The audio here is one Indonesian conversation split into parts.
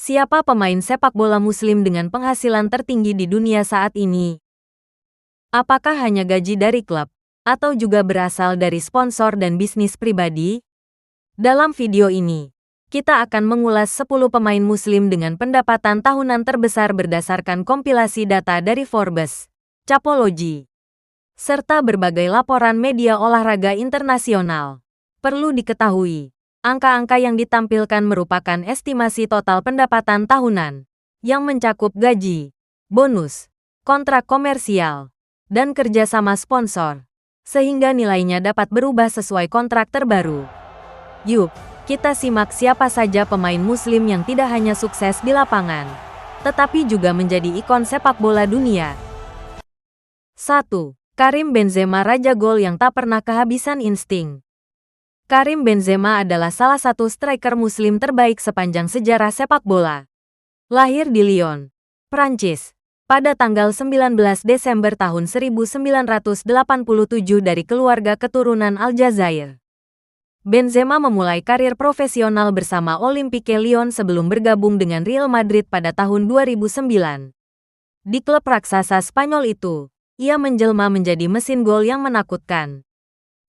Siapa pemain sepak bola muslim dengan penghasilan tertinggi di dunia saat ini? Apakah hanya gaji dari klub, atau juga berasal dari sponsor dan bisnis pribadi? Dalam video ini, kita akan mengulas 10 pemain muslim dengan pendapatan tahunan terbesar berdasarkan kompilasi data dari Forbes, Capology, serta berbagai laporan media olahraga internasional. Perlu diketahui, angka-angka yang ditampilkan merupakan estimasi total pendapatan tahunan, yang mencakup gaji, bonus, kontrak komersial, dan kerjasama sponsor, sehingga nilainya dapat berubah sesuai kontrak terbaru. Yuk, kita simak siapa saja pemain muslim yang tidak hanya sukses di lapangan, tetapi juga menjadi ikon sepak bola dunia. 1. Karim Benzema, raja gol yang tak pernah kehabisan insting. Karim Benzema adalah salah satu striker muslim terbaik sepanjang sejarah sepak bola. Lahir di Lyon, Prancis, pada tanggal 19 Desember tahun 1987 dari keluarga keturunan Aljazair. Benzema memulai karir profesional bersama Olympique Lyon sebelum bergabung dengan Real Madrid pada tahun 2009. Di klub raksasa Spanyol itu, ia menjelma menjadi mesin gol yang menakutkan.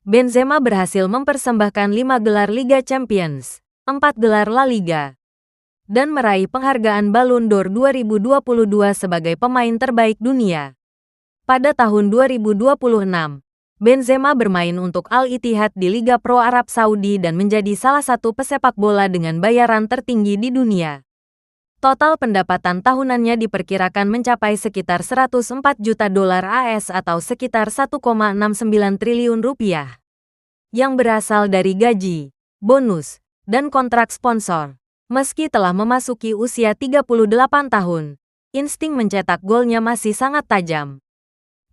Benzema berhasil mempersembahkan 5 gelar Liga Champions, 4 gelar La Liga, dan meraih penghargaan Ballon d'Or 2022 sebagai pemain terbaik dunia. Pada tahun 2026, Benzema bermain untuk Al-Ittihad di Liga Pro Arab Saudi dan menjadi salah satu pesepak bola dengan bayaran tertinggi di dunia. Total pendapatan tahunannya diperkirakan mencapai sekitar 104 juta dolar AS atau sekitar 1,69 triliun rupiah, yang berasal dari gaji, bonus, dan kontrak sponsor. Meski telah memasuki usia 38 tahun, insting mencetak golnya masih sangat tajam.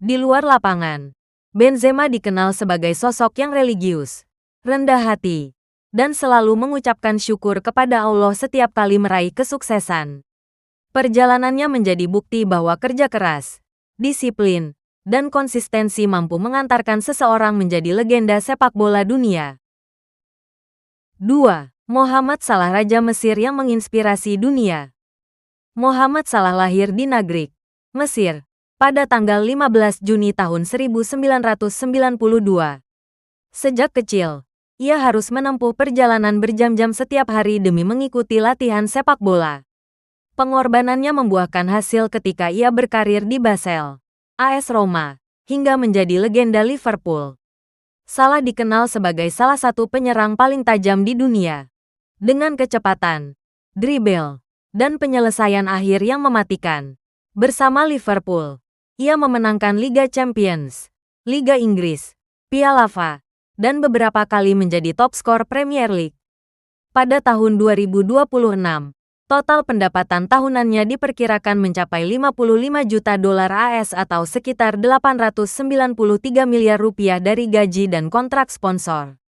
Di luar lapangan, Benzema dikenal sebagai sosok yang religius, rendah hati, dan selalu mengucapkan syukur kepada Allah setiap kali meraih kesuksesan. Perjalanannya menjadi bukti bahwa kerja keras, disiplin, dan konsistensi mampu mengantarkan seseorang menjadi legenda sepak bola dunia. 2. Mohamed Salah, raja Mesir yang menginspirasi dunia. Mohamed Salah lahir di Nagreg, Mesir, pada tanggal 15 Juni tahun 1992. Sejak kecil, ia harus menempuh perjalanan berjam-jam setiap hari demi mengikuti latihan sepak bola. Pengorbanannya membuahkan hasil ketika ia berkarir di Basel, AS Roma, hingga menjadi legenda Liverpool. Salah dikenal sebagai salah satu penyerang paling tajam di dunia, dengan kecepatan, dribble, dan penyelesaian akhir yang mematikan. Bersama Liverpool, ia memenangkan Liga Champions, Liga Inggris, Piala FA, dan beberapa kali menjadi top skor Premier League. Pada tahun 2026, total pendapatan tahunannya diperkirakan mencapai 55 juta dolar AS atau sekitar 893 miliar rupiah dari gaji dan kontrak sponsor.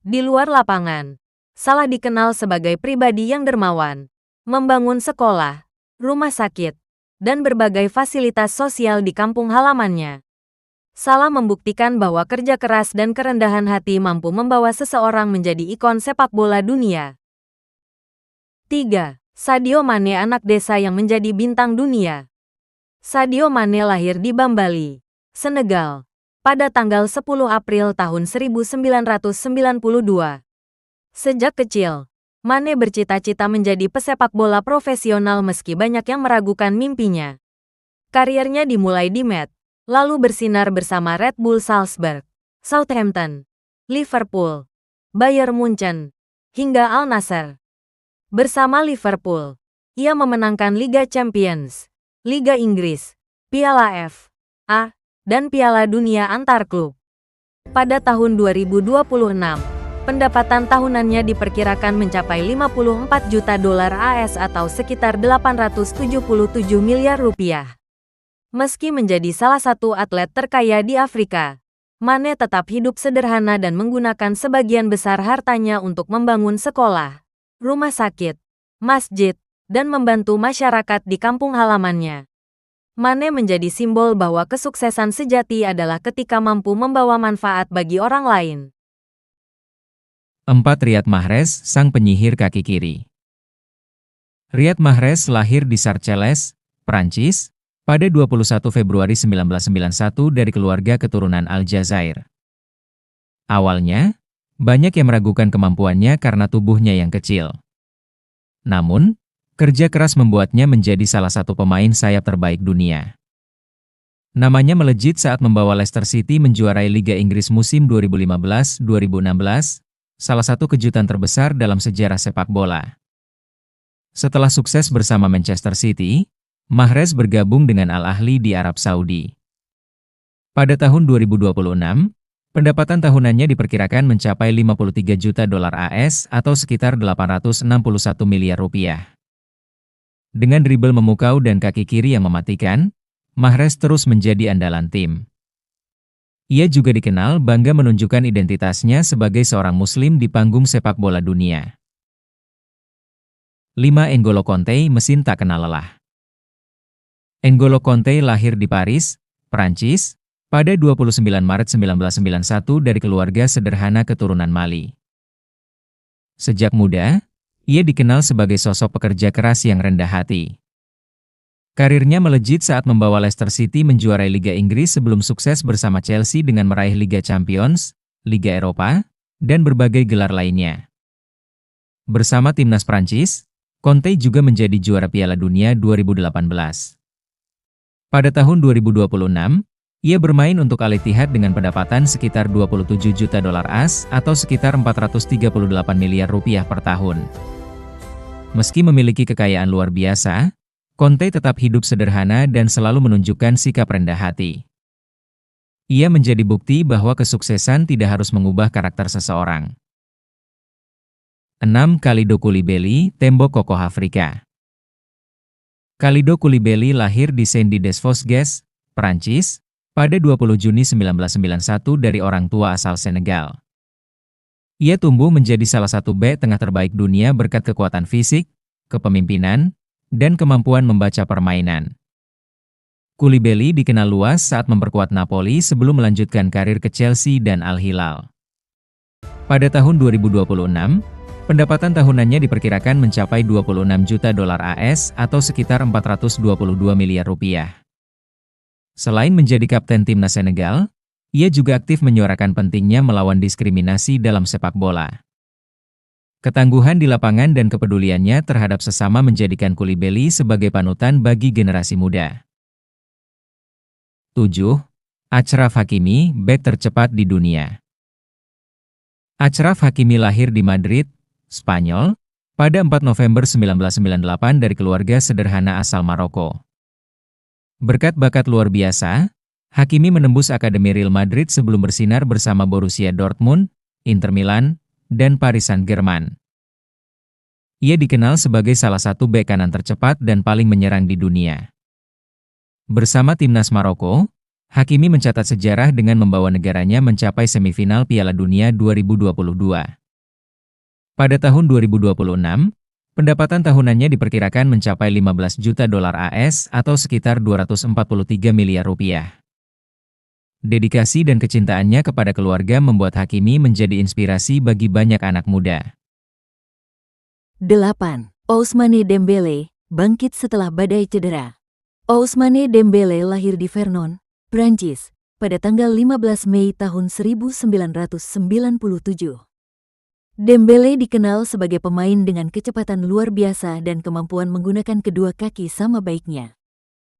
Di luar lapangan, Salah dikenal sebagai pribadi yang dermawan, membangun sekolah, rumah sakit, dan berbagai fasilitas sosial di kampung halamannya. Salah membuktikan bahwa kerja keras dan kerendahan hati mampu membawa seseorang menjadi ikon sepak bola dunia. 3. Sadio Mane, anak desa yang menjadi bintang dunia. Sadio Mane lahir di Bambali, Senegal, pada tanggal 10 April tahun 1992. Sejak kecil, Mane bercita-cita menjadi pesepak bola profesional meski banyak yang meragukan mimpinya. Kariernya dimulai di Met, lalu bersinar bersama Red Bull Salzburg, Southampton, Liverpool, Bayern Munchen, hingga Al Nassr. Bersama Liverpool, ia memenangkan Liga Champions, Liga Inggris, Piala FA, dan Piala Dunia antar klub. Pada tahun 2026, pendapatan tahunannya diperkirakan mencapai 54 juta dolar AS atau sekitar 877 miliar rupiah. Meski menjadi salah satu atlet terkaya di Afrika, Mane tetap hidup sederhana dan menggunakan sebagian besar hartanya untuk membangun sekolah, rumah sakit, masjid, dan membantu masyarakat di kampung halamannya. Mane menjadi simbol bahwa kesuksesan sejati adalah ketika mampu membawa manfaat bagi orang lain. 4. Riyad Mahrez, sang penyihir kaki kiri. Riyad Mahrez lahir di Sarcelles, Prancis, pada 21 Februari 1991 dari keluarga keturunan Aljazair. Awalnya, banyak yang meragukan kemampuannya karena tubuhnya yang kecil. Namun, kerja keras membuatnya menjadi salah satu pemain sayap terbaik dunia. Namanya melejit saat membawa Leicester City menjuarai Liga Inggris musim 2015-2016, salah satu kejutan terbesar dalam sejarah sepak bola. Setelah sukses bersama Manchester City, Mahrez bergabung dengan Al Ahly di Arab Saudi. Pada tahun 2026, pendapatan tahunannya diperkirakan mencapai 53 juta dolar AS atau sekitar 861 miliar rupiah. Dengan dribble memukau dan kaki kiri yang mematikan, Mahrez terus menjadi andalan tim. Ia juga dikenal bangga menunjukkan identitasnya sebagai seorang muslim di panggung sepak bola dunia. 5. N'Golo Kanté, mesin tak kenal lelah. N'Golo Kanté lahir di Paris, Prancis, pada 29 Maret 1991 dari keluarga sederhana keturunan Mali. Sejak muda, ia dikenal sebagai sosok pekerja keras yang rendah hati. Karirnya melejit saat membawa Leicester City menjuarai Liga Inggris sebelum sukses bersama Chelsea dengan meraih Liga Champions, Liga Eropa, dan berbagai gelar lainnya. Bersama timnas Prancis, Kanté juga menjadi juara Piala Dunia 2018. Pada tahun 2026, ia bermain untuk Al Ittihad dengan pendapatan sekitar 27 juta dolar AS atau sekitar 438 miliar rupiah per tahun. Meski memiliki kekayaan luar biasa, Kanté tetap hidup sederhana dan selalu menunjukkan sikap rendah hati. Ia menjadi bukti bahwa kesuksesan tidak harus mengubah karakter seseorang. 6. Kalidou Koulibaly, tembok kokoh Afrika. Kalidou Koulibaly lahir di Saint-Dié-des-Vosges, Prancis, pada 20 Juni 1991 dari orang tua asal Senegal. Ia tumbuh menjadi salah satu bek tengah terbaik dunia berkat kekuatan fisik, kepemimpinan, dan kemampuan membaca permainan. Koulibaly dikenal luas saat memperkuat Napoli sebelum melanjutkan karir ke Chelsea dan Al Hilal. Pada tahun 2026, pendapatan tahunannya diperkirakan mencapai 26 juta dolar AS atau sekitar 422 miliar rupiah. Selain menjadi kapten timnas Senegal, ia juga aktif menyuarakan pentingnya melawan diskriminasi dalam sepak bola. Ketangguhan di lapangan dan kepeduliannya terhadap sesama menjadikan Koulibaly sebagai panutan bagi generasi muda. 7. Achraf Hakimi, bek tercepat di dunia. Achraf Hakimi lahir di Madrid, Spanyol, pada 4 November 1998 dari keluarga sederhana asal Maroko. Berkat bakat luar biasa, Hakimi menembus Akademi Real Madrid sebelum bersinar bersama Borussia Dortmund, Inter Milan, dan Paris Saint-Germain. Ia dikenal sebagai salah satu bek kanan tercepat dan paling menyerang di dunia. Bersama timnas Maroko, Hakimi mencatat sejarah dengan membawa negaranya mencapai semifinal Piala Dunia 2022. Pada tahun 2026, pendapatan tahunannya diperkirakan mencapai 15 juta dolar AS atau sekitar 243 miliar rupiah. Dedikasi dan kecintaannya kepada keluarga membuat Hakimi menjadi inspirasi bagi banyak anak muda. 8. Ousmane Dembélé, bangkit setelah badai cedera. Ousmane Dembélé lahir di Vernon, Prancis, pada tanggal 15 Mei tahun 1997. Dembélé dikenal sebagai pemain dengan kecepatan luar biasa dan kemampuan menggunakan kedua kaki sama baiknya.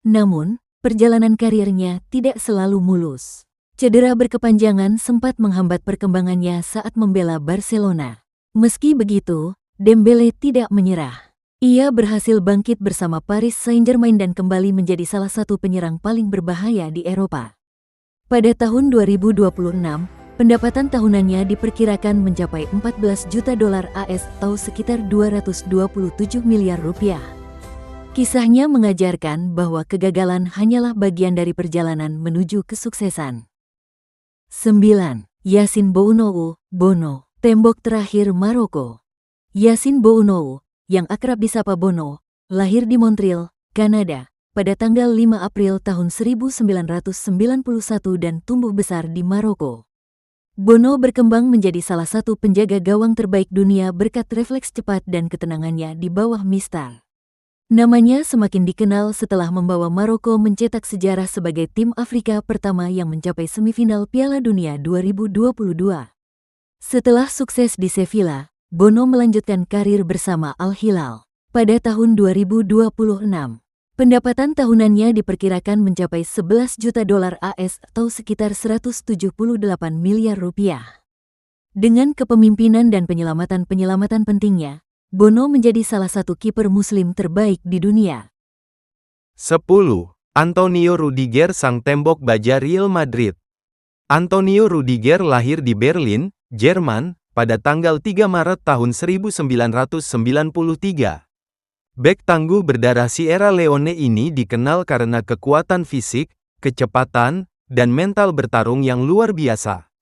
Namun, perjalanan karirnya tidak selalu mulus. Cedera berkepanjangan sempat menghambat perkembangannya saat membela Barcelona. Meski begitu, Dembélé tidak menyerah. Ia berhasil bangkit bersama Paris Saint-Germain dan kembali menjadi salah satu penyerang paling berbahaya di Eropa. Pada tahun 2026, pendapatan tahunannya diperkirakan mencapai 14 juta dolar AS atau sekitar 227 miliar rupiah. Kisahnya mengajarkan bahwa kegagalan hanyalah bagian dari perjalanan menuju kesuksesan. 9. Yassine Bounou, Bono, tembok terakhir Maroko. Yassine Bounou, yang akrab disapa Bono, lahir di Montreal, Kanada, pada tanggal 5 April tahun 1991 dan tumbuh besar di Maroko. Bono berkembang menjadi salah satu penjaga gawang terbaik dunia berkat refleks cepat dan ketenangannya di bawah mistar. Namanya semakin dikenal setelah membawa Maroko mencetak sejarah sebagai tim Afrika pertama yang mencapai semifinal Piala Dunia 2022. Setelah sukses di Sevilla, Bono melanjutkan karir bersama Al Hilal. Pada tahun 2026, pendapatan tahunannya diperkirakan mencapai 11 juta dolar AS atau sekitar 178 miliar rupiah. Dengan kepemimpinan dan penyelamatan pentingnya, Bono menjadi salah satu kiper Muslim terbaik di dunia. 10. Antonio Rudiger, sang tembok baja Real Madrid. Antonio Rudiger lahir di Berlin, Jerman, pada tanggal 3 Maret tahun 1993. Bek tangguh berdarah Sierra Leone ini dikenal karena kekuatan fisik, kecepatan, dan mental bertarung yang luar biasa.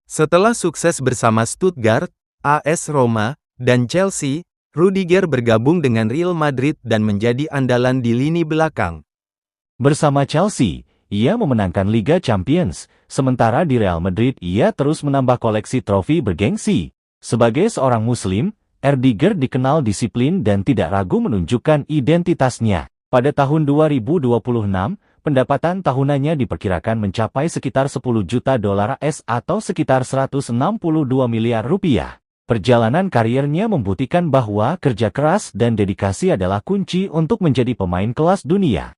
Setelah sukses bersama Stuttgart, AS Roma, dan Chelsea, Rudiger bergabung dengan Real Madrid dan menjadi andalan di lini belakang. Bersama Chelsea, ia memenangkan Liga Champions, sementara di Real Madrid ia terus menambah koleksi trofi bergengsi. Sebagai seorang Muslim, Rudiger dikenal disiplin dan tidak ragu menunjukkan identitasnya. Pada tahun 2026, pendapatan tahunannya diperkirakan mencapai sekitar 10 juta dolar AS atau sekitar 162 miliar rupiah. Perjalanan karirnya membuktikan bahwa kerja keras dan dedikasi adalah kunci untuk menjadi pemain kelas dunia.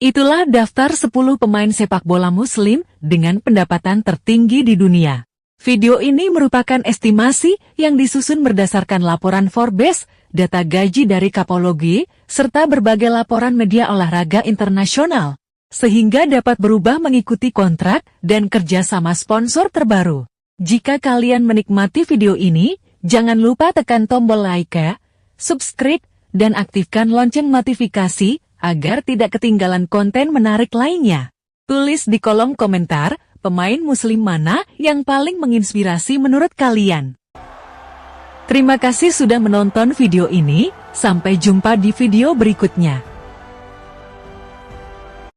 Itulah daftar 10 pemain sepak bola Muslim dengan pendapatan tertinggi di dunia. Video ini merupakan estimasi yang disusun berdasarkan laporan Forbes, data gaji dari Kapologi, serta berbagai laporan media olahraga internasional, sehingga dapat berubah mengikuti kontrak dan kerjasama sponsor terbaru. Jika kalian menikmati video ini, jangan lupa tekan tombol like, subscribe, dan aktifkan lonceng notifikasi agar tidak ketinggalan konten menarik lainnya. Tulis di kolom komentar, pemain Muslim mana yang paling menginspirasi menurut kalian. Terima kasih sudah menonton video ini, sampai jumpa di video berikutnya.